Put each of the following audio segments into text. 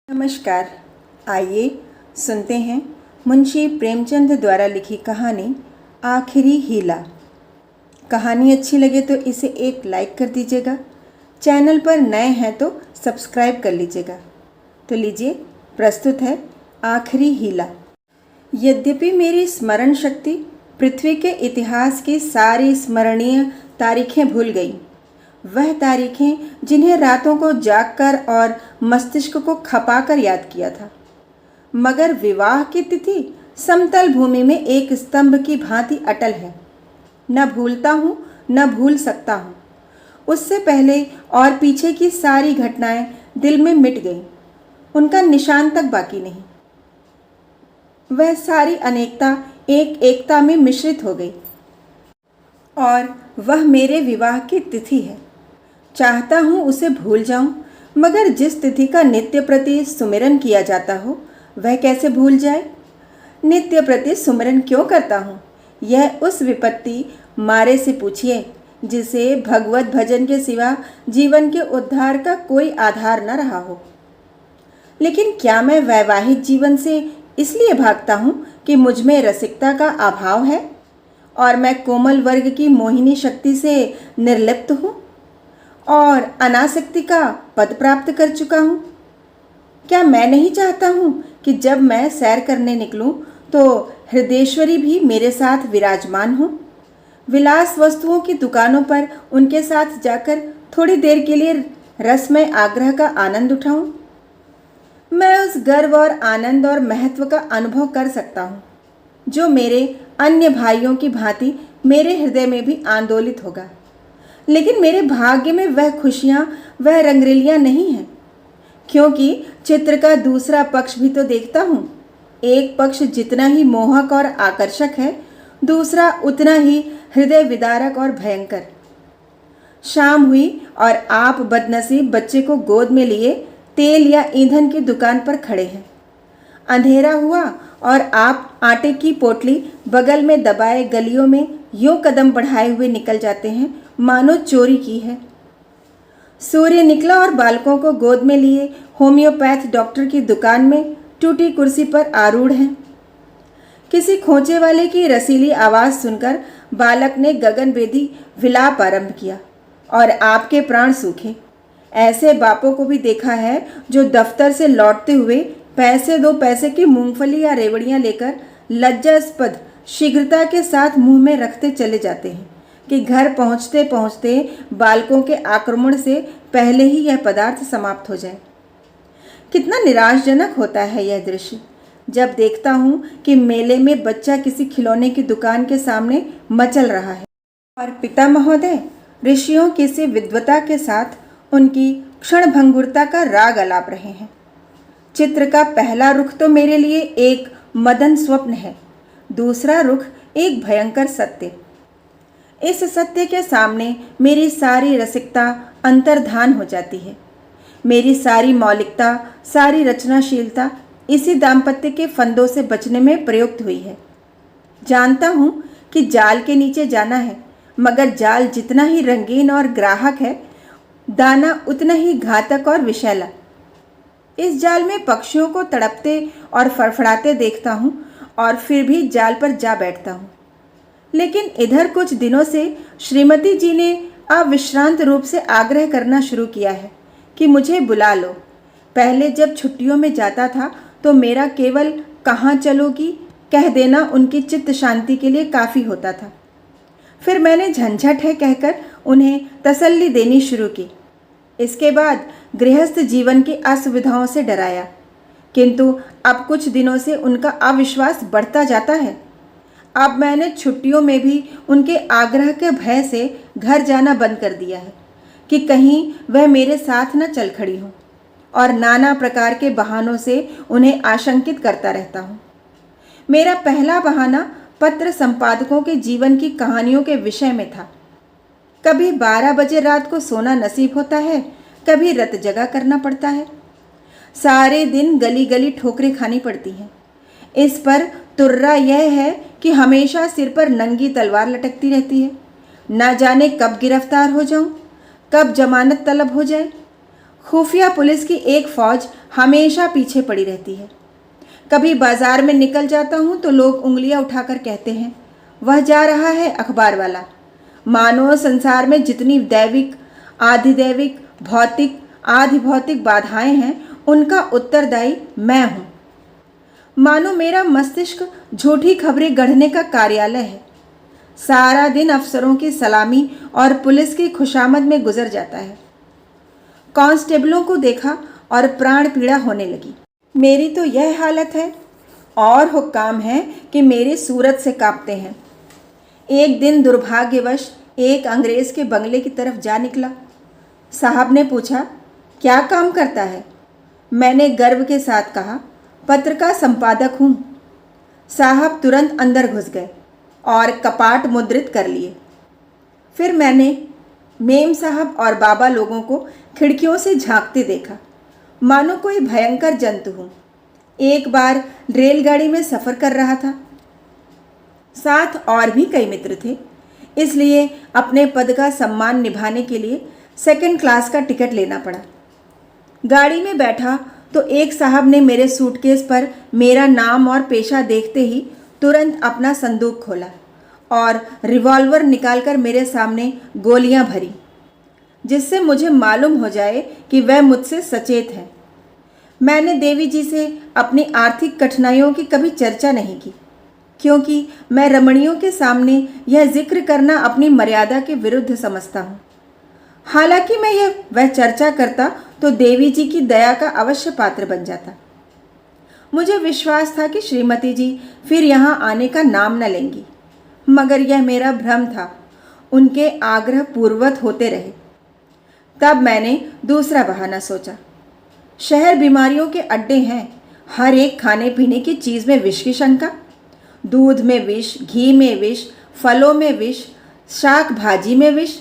नमस्कार। आइए सुनते हैं मुंशी प्रेमचंद द्वारा लिखी कहानी आखिरी हीला। कहानी अच्छी लगे तो इसे एक लाइक कर दीजिएगा। चैनल पर नए हैं तो सब्सक्राइब कर लीजिएगा। तो लीजिए, प्रस्तुत है आखिरी हीला। यद्यपि मेरी स्मरण शक्ति पृथ्वी के इतिहास की सारी स्मरणीय तारीखें भूल गई, वह तारीखें जिन्हें रातों को जागकर और मस्तिष्क को खपाकर याद किया था, मगर विवाह की तिथि समतल भूमि में एक स्तंभ की भांति अटल है। न भूलता हूँ न भूल सकता हूँ। उससे पहले और पीछे की सारी घटनाएं दिल में मिट गईं, उनका निशान तक बाकी नहीं। वह सारी अनेकता एक एकता में मिश्रित हो गई और वह मेरे विवाह की तिथि है। चाहता हूँ उसे भूल जाऊं, मगर जिस तिथि का नित्य प्रति सुमिरन किया जाता हो वह कैसे भूल जाए। नित्य प्रति सुमिरन क्यों करता हूँ, यह उस विपत्ति मारे से पूछिए जिसे भगवत भजन के सिवा जीवन के उद्धार का कोई आधार न रहा हो। लेकिन क्या मैं वैवाहिक जीवन से इसलिए भागता हूँ कि मुझ में रसिकता का अभाव है और मैं कोमल वर्ग की मोहिनी शक्ति से निर्लिप्त हूँ और अनासक्ति का पद प्राप्त कर चुका हूँ। क्या मैं नहीं चाहता हूँ कि जब मैं सैर करने निकलूँ तो हृदयेश्वरी भी मेरे साथ विराजमान हो, विलास वस्तुओं की दुकानों पर उनके साथ जाकर थोड़ी देर के लिए रसमय आग्रह का आनंद उठाऊं। मैं उस गर्व और आनंद और महत्व का अनुभव कर सकता हूँ जो मेरे अन्य भाइयों की भांति मेरे हृदय में भी आंदोलित होगा। लेकिन मेरे भाग्य में वह खुशियाँ, वह रंगरेलियाँ नहीं हैं, क्योंकि चित्र का दूसरा पक्ष भी तो देखता हूँ। एक पक्ष जितना ही मोहक और आकर्षक है, दूसरा उतना ही हृदय विदारक और भयंकर। शाम हुई और आप बदनसीब बच्चे को गोद में लिए तेल या ईंधन की दुकान पर खड़े हैं। अंधेरा हुआ और आप आटे की पोटली बगल में दबाए गलियों में यूं कदम बढ़ाए हुए निकल जाते हैं मानो चोरी की है। सूर्य निकला और बालकों को गोद में लिए होम्योपैथ डॉक्टर की दुकान में टूटी कुर्सी पर आरूढ़ हैं। किसी खोचे वाले की रसीली आवाज़ सुनकर बालक ने गगनभेदी विलाप आरंभ किया और आपके प्राण सूखे। ऐसे बापों को भी देखा है जो दफ्तर से लौटते हुए पैसे 2 पैसे की मूंगफली या रेवड़ियां लेकर लज्जास्पद शीघ्रता के साथ मुंह में रखते चले जाते हैं कि घर पहुंचते पहुंचते बालकों के आक्रमण से पहले ही यह पदार्थ समाप्त हो जाए। कितना निराशजनक होता है यह दृश्य जब देखता हूँ कि मेले में बच्चा किसी खिलौने की दुकान के सामने मचल रहा है और पिता महोदय ऋषियों की सी विद्वता के साथ उनकी क्षणभंगुरता का राग अलाप रहे हैं। चित्र का पहला रुख तो मेरे लिए एक मदन स्वप्न है, दूसरा रुख एक भयंकर सत्य। इस सत्य के सामने मेरी सारी रसिकता अंतर्धान हो जाती है। मेरी सारी मौलिकता, सारी रचनाशीलता इसी दाम्पत्य के फंदों से बचने में प्रयुक्त हुई है। जानता हूँ कि जाल के नीचे जाना है, मगर जाल जितना ही रंगीन और ग्राहक है, दाना उतना ही घातक और विषैला। इस जाल में पक्षियों को तड़पते और फड़फड़ाते देखता हूँ और फिर भी जाल पर जा बैठता हूँ। लेकिन इधर कुछ दिनों से श्रीमती जी ने अविश्रांत रूप से आग्रह करना शुरू किया है कि मुझे बुला लो। पहले जब छुट्टियों में जाता था तो मेरा केवल कहाँ चलोगी कह देना उनकी चित्त शांति के लिए काफ़ी होता था। फिर मैंने झंझट है कहकर उन्हें तसल्ली देनी शुरू की। इसके बाद गृहस्थ जीवन की असुविधाओं से डराया, किंतु अब कुछ दिनों से उनका अविश्वास बढ़ता जाता है। अब मैंने छुट्टियों में भी उनके आग्रह के भय से घर जाना बंद कर दिया है कि कहीं वह मेरे साथ न चल खड़ी हों, और नाना प्रकार के बहानों से उन्हें आशंकित करता रहता हूँ। मेरा पहला बहाना पत्र संपादकों के जीवन की कहानियों के विषय में था। कभी 12 बजे रात को सोना नसीब होता है, कभी रत जगा करना पड़ता है। सारे दिन गली गली ठोकरें खानी पड़ती हैं। इस पर तुर्रा यह है कि हमेशा सिर पर नंगी तलवार लटकती रहती है। ना जाने कब गिरफ्तार हो जाऊं, कब जमानत तलब हो जाए। खुफिया पुलिस की एक फौज हमेशा पीछे पड़ी रहती है। कभी बाजार में निकल जाता हूँ तो लोग उंगलियां उठाकर कहते हैं, वह जा रहा है अखबार वाला। मानो संसार में जितनी दैविक, आधिदैविक, भौतिक, आधि भौतिक बाधाएं हैं, उनका उत्तरदायी मैं हूँ। मानो मेरा मस्तिष्क झूठी खबरें गढ़ने का कार्यालय है। सारा दिन अफसरों की सलामी और पुलिस की खुशामद में गुजर जाता है। कांस्टेबलों को देखा और प्राण पीड़ा होने लगी। मेरी तो यह हालत है, और हुक्काम है कि मेरी सूरत से कांपते हैं। एक दिन दुर्भाग्यवश एक अंग्रेज़ के बंगले की तरफ जा निकला। साहब ने पूछा, क्या काम करता है? मैंने गर्व के साथ कहा, पत्र का संपादक हूँ। साहब तुरंत अंदर घुस गए और कपाट मुद्रित कर लिए। फिर मैंने मेम साहब और बाबा लोगों को खिड़कियों से झांकते देखा, मानो कोई भयंकर जंतु हूँ। एक बार रेलगाड़ी में सफ़र कर रहा था, साथ और भी कई मित्र थे, इसलिए अपने पद का सम्मान निभाने के लिए सेकंड क्लास का टिकट लेना पड़ा। गाड़ी में बैठा तो एक साहब ने मेरे सूटकेस पर मेरा नाम और पेशा देखते ही तुरंत अपना संदूक खोला और रिवॉल्वर निकालकर मेरे सामने गोलियां भरी, जिससे मुझे मालूम हो जाए कि वह मुझसे सचेत है। मैंने देवी जी से अपनी आर्थिक कठिनाइयों की कभी चर्चा नहीं की, क्योंकि मैं रमणियों के सामने यह जिक्र करना अपनी मर्यादा के विरुद्ध समझता हूँ। हालांकि मैं वह चर्चा करता तो देवी जी की दया का अवश्य पात्र बन जाता। मुझे विश्वास था कि श्रीमती जी फिर यहाँ आने का नाम न लेंगी, मगर यह मेरा भ्रम था। उनके आग्रह पूर्ववत होते रहे। तब मैंने दूसरा बहाना सोचा। शहर बीमारियों के अड्डे हैं। हर एक खाने पीने की चीज़ में विष की शंका। दूध में विष, घी में विष, फलों में विष, शाक भाजी में विष,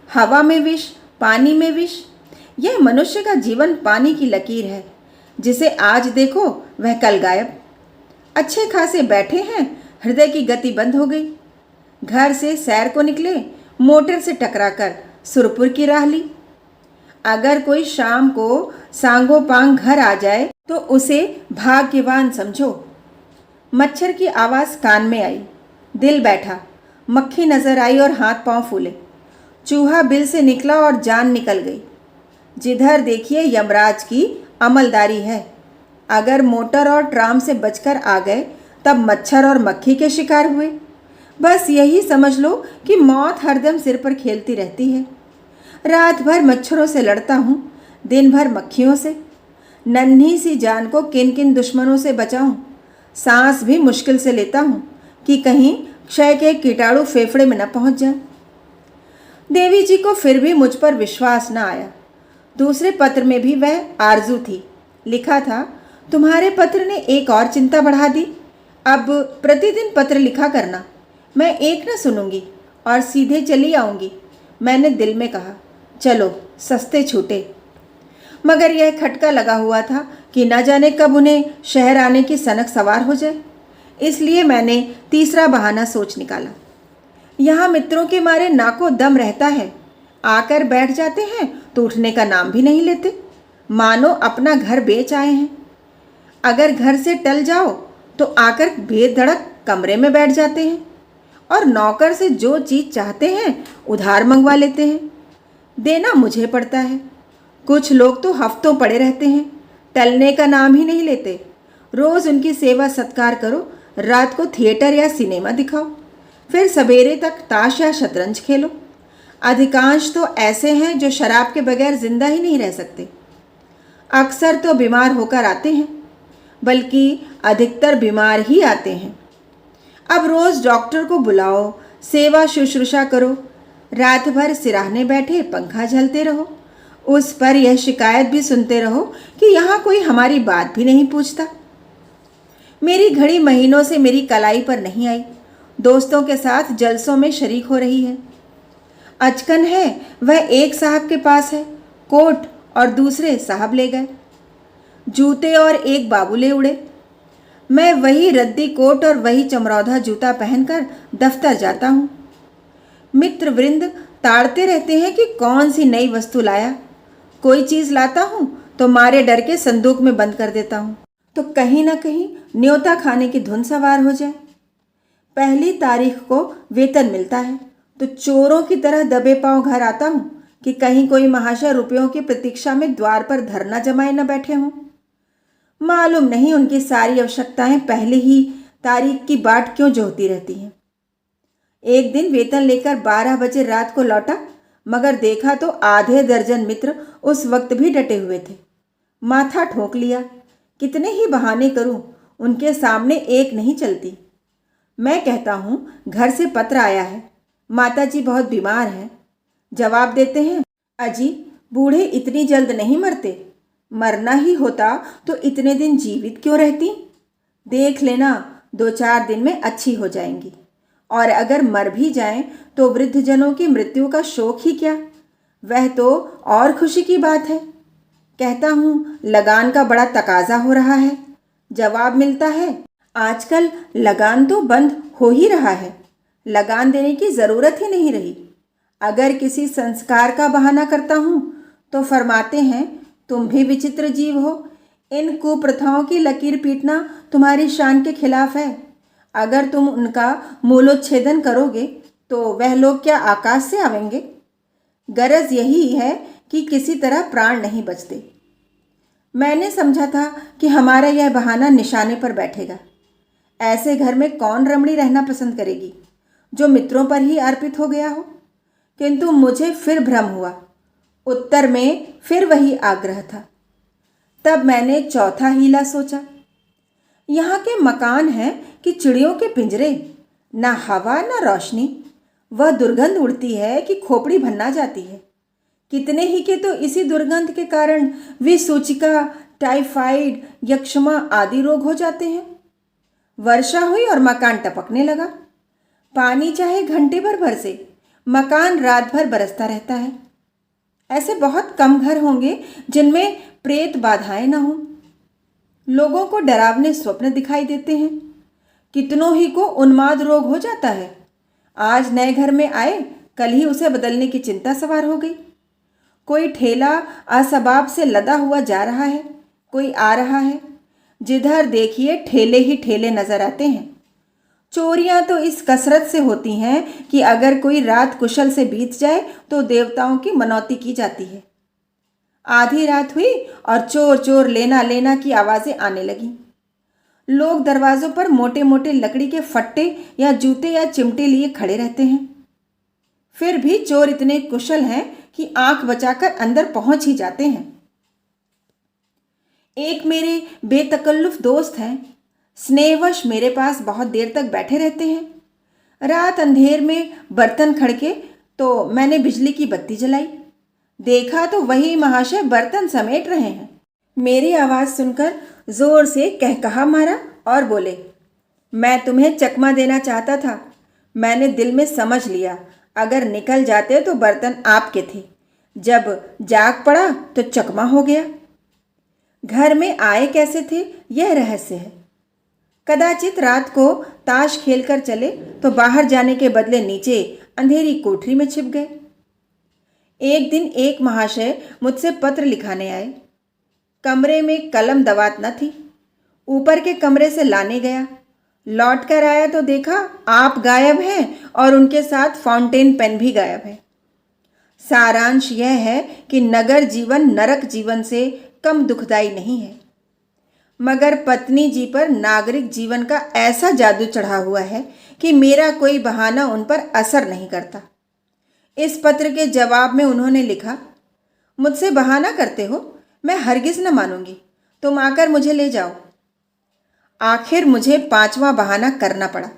हवा में विष, पानी में विष। यह मनुष्य का जीवन पानी की लकीर है, जिसे आज देखो वह कल गायब। अच्छे खासे बैठे हैं, हृदय की गति बंद हो गई। घर से सैर को निकले, मोटर से टकराकर सुरपुर की राह ली। अगर कोई शाम को सांगो पांग घर आ जाए तो उसे भाग्यवान समझो। मच्छर की आवाज़ कान में आई, दिल बैठा। मक्खी नजर आई और हाथ पांव फूले। चूहा बिल से निकला और जान निकल गई। जिधर देखिए यमराज की अमलदारी है। अगर मोटर और ट्राम से बचकर आ गए तब मच्छर और मक्खी के शिकार हुए। बस यही समझ लो कि मौत हरदम सिर पर खेलती रहती है। रात भर मच्छरों से लड़ता हूँ, दिन भर मक्खियों से। नन्ही सी जान को किन किन दुश्मनों से बचाऊं। सांस भी मुश्किल से लेता हूँ कि कहीं क्षय के कीटाणु फेफड़े में न पहुँच जाए। देवी जी को फिर भी मुझ पर विश्वास न आया। दूसरे पत्र में भी वह आरजू थी। लिखा था, तुम्हारे पत्र ने एक और चिंता बढ़ा दी। अब प्रतिदिन पत्र लिखा करना। मैं एक न सुनूंगी और सीधे चली आऊँगी। मैंने दिल में कहा, चलो सस्ते छूटे। मगर यह खटका लगा हुआ था कि न जाने कब उन्हें शहर आने की सनक सवार हो जाए। इसलिए मैंने तीसरा बहाना सोच निकाला। यहाँ मित्रों के मारे नाको दम रहता है। आकर बैठ जाते हैं तो उठने का नाम भी नहीं लेते, मानो अपना घर बेच आए हैं। अगर घर से टल जाओ तो आकर बेधड़क कमरे में बैठ जाते हैं और नौकर से जो चीज़ चाहते हैं उधार मंगवा लेते हैं। देना मुझे पड़ता है। कुछ लोग तो हफ्तों पड़े रहते हैं, टलने का नाम ही नहीं लेते। रोज़ उनकी सेवा सत्कार करो, रात को थिएटर या सिनेमा दिखाओ, फिर सवेरे तक ताश या शतरंज खेलो। अधिकांश तो ऐसे हैं जो शराब के बगैर जिंदा ही नहीं रह सकते। अक्सर तो बीमार होकर आते हैं, बल्कि अधिकतर बीमार ही आते हैं। अब रोज़ डॉक्टर को बुलाओ, सेवा शुश्रूषा करो, रात भर सिराहने बैठे पंखा झलते रहो। उस पर यह शिकायत भी सुनते रहो कि यहाँ कोई हमारी बात भी नहीं पूछता। मेरी घड़ी महीनों से मेरी कलाई पर नहीं आई। दोस्तों के साथ जलसों में शरीक हो रही है। अचकन है वह एक साहब के पास है, कोट और दूसरे साहब ले गए। जूते और एक बाबू ले उड़े। मैं वही रद्दी कोट और वही चमरौधा जूता पहनकर दफ्तर जाता हूँ। मित्र वृंद ताड़ते रहते हैं कि कौन सी नई वस्तु लाया, कोई चीज़ लाता हूँ तो मारे डर के संदूक में बंद कर देता हूँ, तो कहीं ना कहीं न्योता खाने की धुन सवार हो जाए। पहली तारीख को वेतन मिलता है तो चोरों की तरह दबे पांव घर आता हूँ कि कहीं कोई महाशय रुपयों की प्रतीक्षा में द्वार पर धरना जमाए न बैठे हों। मालूम नहीं उनकी सारी आवश्यकताएं पहले ही तारीख की बाट क्यों जोहती रहती हैं। एक दिन वेतन लेकर 12 बजे रात को लौटा, मगर देखा तो आधे दर्जन मित्र उस वक्त भी डटे हुए थे। माथा ठोक लिया, कितने ही बहाने करूं, उनके सामने एक नहीं चलती। मैं कहता हूं घर से पत्र आया है, माताजी बहुत बीमार हैं। जवाब देते हैं, अजी बूढ़े इतनी जल्द नहीं मरते, मरना ही होता तो इतने दिन जीवित क्यों रहती। देख लेना 2-4 दिन में अच्छी हो जाएंगी, और अगर मर भी जाएं तो वृद्धजनों की मृत्यु का शोक ही क्या, वह तो और खुशी की बात है। कहता हूँ लगान का बड़ा तकाजा हो रहा है। जवाब मिलता है, आजकल लगान तो बंद हो ही रहा है, लगान देने की ज़रूरत ही नहीं रही। अगर किसी संस्कार का बहाना करता हूँ तो फरमाते हैं, तुम भी विचित्र जीव हो, इन कुप्रथाओं की लकीर पीटना तुम्हारी शान के खिलाफ है। अगर तुम उनका मूलोच्छेदन करोगे तो वह लोग क्या आकाश से आवेंगे। गरज यही है कि किसी तरह प्राण नहीं बचते। मैंने समझा था कि हमारा यह बहाना निशाने पर बैठेगा। ऐसे घर में कौन रमणी रहना पसंद करेगी जो मित्रों पर ही अर्पित हो गया हो। किंतु मुझे फिर भ्रम हुआ, उत्तर में फिर वही आग्रह था। तब मैंने चौथा हीला सोचा। यहाँ के मकान हैं कि चिड़ियों के पिंजरे, ना हवा ना रोशनी, वह दुर्गंध उड़ती है कि खोपड़ी भन्ना जाती है। कितने ही के तो इसी दुर्गंध के कारण विसूचिका, टाइफाइड, यक्ष्मा आदि रोग हो जाते हैं। वर्षा हुई और मकान टपकने लगा। पानी चाहे घंटे भर बरसे, मकान रात भर बरसता रहता है। ऐसे बहुत कम घर होंगे जिनमें प्रेत बाधाएं न हों। लोगों को डरावने स्वप्न दिखाई देते हैं। कितनों ही को उन्माद रोग हो जाता है। आज नए घर में आए, कल ही उसे बदलने की चिंता सवार हो गई। कोई ठेला असबाब से लदा हुआ जा रहा है, कोई आ रहा है, जिधर देखिए ठेले ही ठेले नजर आते हैं। चोरियां तो इस कसरत से होती हैं कि अगर कोई रात कुशल से बीत जाए तो देवताओं की मनौती की जाती है। आधी रात हुई और चोर चोर लेना लेना की आवाज़ें आने लगीं। लोग दरवाज़ों पर मोटे मोटे लकड़ी के फट्टे या जूते या चिमटे लिए खड़े रहते हैं। फिर भी चोर इतने कुशल हैं कि आंख बचाकर अंदर पहुंच ही जाते हैं। एक मेरे बेतकल्लुफ दोस्त हैं, स्नेहवश मेरे पास बहुत देर तक बैठे रहते हैं। रात अंधेर में बर्तन खड़के तो मैंने बिजली की बत्ती जलाई। देखा तो वही महाशय बर्तन समेट रहे हैं। मेरी आवाज़ सुनकर जोर से कहकहा मारा और बोले, मैं तुम्हें चकमा देना चाहता था। मैंने दिल में समझ लिया अगर निकल जाते तो बर्तन आपके थे। जब जाग पड़ा तो चकमा हो गया। घर में आए कैसे थे यह रहस्य है। कदाचित रात को ताश खेलकर चले तो बाहर जाने के बदले नीचे अंधेरी कोठरी में छिप गए। एक दिन एक महाशय मुझसे पत्र लिखाने आए। कमरे में कलम दवात न थी। ऊपर के कमरे से लाने गया। लौट कर आया तो देखा आप गायब हैं और उनके साथ फाउंटेन पेन भी गायब है। सारांश यह है कि नगर जीवन नरक जीवन से कम दुखदाई नहीं है, मगर पत्नी जी पर नागरिक जीवन का ऐसा जादू चढ़ा हुआ है कि मेरा कोई बहाना उन पर असर नहीं करता। इस पत्र के जवाब में उन्होंने लिखा, मुझसे बहाना करते हो, मैं हरगिज़ न मानूंगी, तुम आकर मुझे ले जाओ। आखिर मुझे 5वां बहाना करना पड़ा।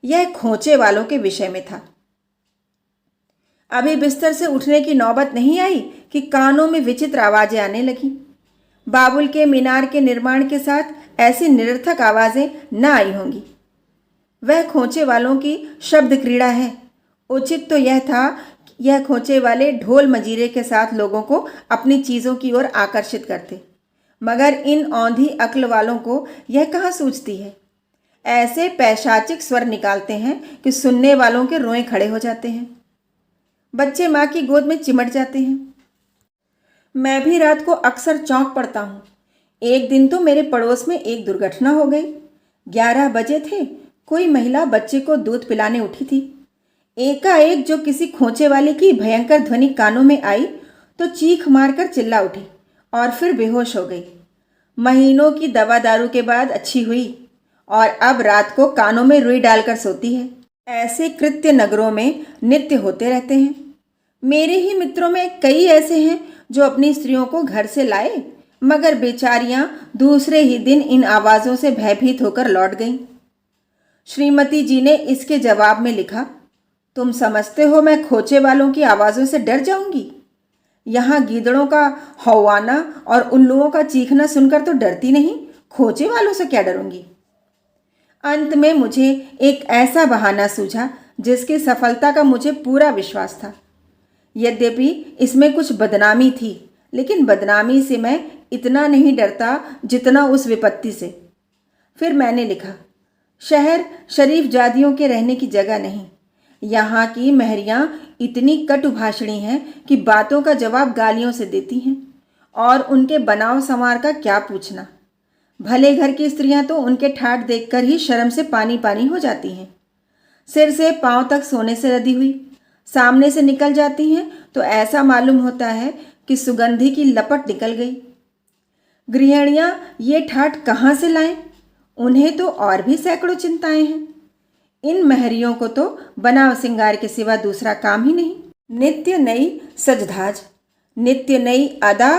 यह खोचे वालों के विषय में था। अभी बिस्तर से उठने की नौबत नहीं आई कि कानों में विचित्र आवाज़ें आने लगीं। बाबुल के मीनार के निर्माण के साथ ऐसी निरर्थक आवाज़ें न आई होंगी। वह खोचे वालों की शब्द क्रीड़ा है। उचित तो यह था कि यह खोचे वाले ढोल मजीरे के साथ लोगों को अपनी चीज़ों की ओर आकर्षित करते, मगर इन औंधी अक्ल वालों को यह कहाँ सूझती है। ऐसे पैशाचिक स्वर निकालते हैं कि सुनने वालों के रोए खड़े हो जाते हैं। बच्चे माँ की गोद में चिमट जाते हैं। मैं भी रात को अक्सर चौंक पड़ता हूँ। एक दिन तो मेरे पड़ोस में एक दुर्घटना हो गई। 11 बजे थे, कोई महिला बच्चे को दूध पिलाने उठी थी। एकाएक जो किसी खोंचे वाले की भयंकर ध्वनि कानों में आई तो चीख मारकर चिल्ला उठी और फिर बेहोश हो गई। महीनों की दवा दारू के बाद अच्छी हुई और अब रात को कानों में रुई डालकर सोती है। ऐसे कृत्य नगरों में नित्य होते रहते हैं। मेरे ही मित्रों में कई ऐसे हैं जो अपनी स्त्रियों को घर से लाए, मगर बेचारियां दूसरे ही दिन इन आवाज़ों से भयभीत होकर लौट गईं। श्रीमती जी ने इसके जवाब में लिखा, तुम समझते हो मैं खोचे वालों की आवाज़ों से डर जाऊंगी? यहाँ गीदड़ों का हौवाना और उल्लुओं का चीखना सुनकर तो डरती नहीं, खोचे वालों से क्या डरूंगी। अंत में मुझे एक ऐसा बहाना सूझा जिसकी सफलता का मुझे पूरा विश्वास था। यद्यपि इसमें कुछ बदनामी थी, लेकिन बदनामी से मैं इतना नहीं डरता जितना उस विपत्ति से। फिर मैंने लिखा, शहर शरीफ जादियों के रहने की जगह नहीं। यहाँ की महरियाँ इतनी कटुभाषणी हैं कि बातों का जवाब गालियों से देती हैं, और उनके बनाव संवार का क्या पूछना। भले घर की स्त्रियां तो उनके ठाठ देखकर ही शर्म से पानी पानी हो जाती हैं। सिर से पांव तक सोने से रदी हुई सामने से निकल जाती हैं तो ऐसा मालूम होता है कि सुगंधी की लपट निकल गई। गृहिणियां ये ठाठ कहाँ से लाएं? उन्हें तो और भी सैकड़ों चिंताएं हैं। इन महरियों को तो बनाव सिंगार के सिवा दूसरा काम ही नहीं। नित्य नई सजधाज, नित्य नई अदा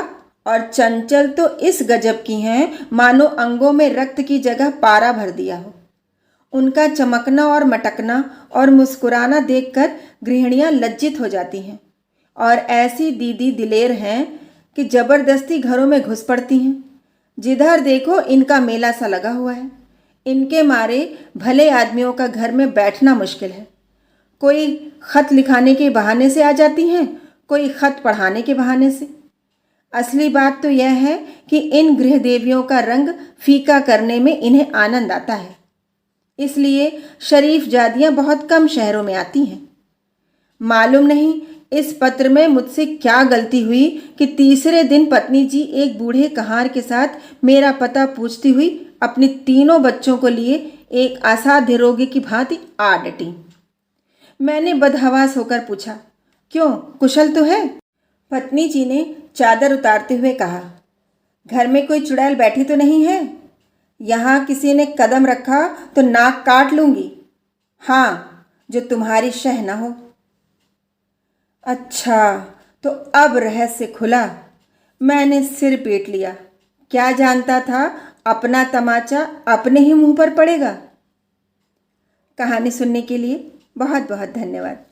और चंचल तो इस गजब की हैं मानो अंगों में रक्त की जगह पारा भर दिया हो। उनका चमकना और मटकना और मुस्कुराना देखकर गृहिणियां लज्जित हो जाती हैं, और ऐसी दीदी दिलेर हैं कि जबरदस्ती घरों में घुस पड़ती हैं। जिधर देखो इनका मेला सा लगा हुआ है। इनके मारे भले आदमियों का घर में बैठना मुश्किल है। कोई खत लिखाने के बहाने से आ जाती हैं, कोई खत पढ़ाने के बहाने से। असली बात तो यह है कि इन गृह देवियों का रंग फीका करने में इन्हें आनंद आता है। इसलिए शरीफ जादियां बहुत कम शहरों में आती हैं। मालूम नहीं इस पत्र में मुझसे क्या गलती हुई कि तीसरे दिन पत्नी जी एक बूढ़े कहार के साथ मेरा पता पूछती हुई अपने तीनों बच्चों को लिए एक असाध्य रोगी की भांति आ डटी। मैंने बदहवास होकर पूछा, क्यों, कुशल तो है? पत्नी जी ने चादर उतारते हुए कहा, घर में कोई चुड़ैल बैठी तो नहीं है? यहाँ किसी ने कदम रखा तो नाक काट लूंगी। हाँ, जो तुम्हारी शह न हो। अच्छा, तो अब रहस्य खुला। मैंने सिर पीट लिया। क्या जानता था अपना तमाचा अपने ही मुंह पर पड़ेगा। कहानी सुनने के लिए बहुत बहुत धन्यवाद।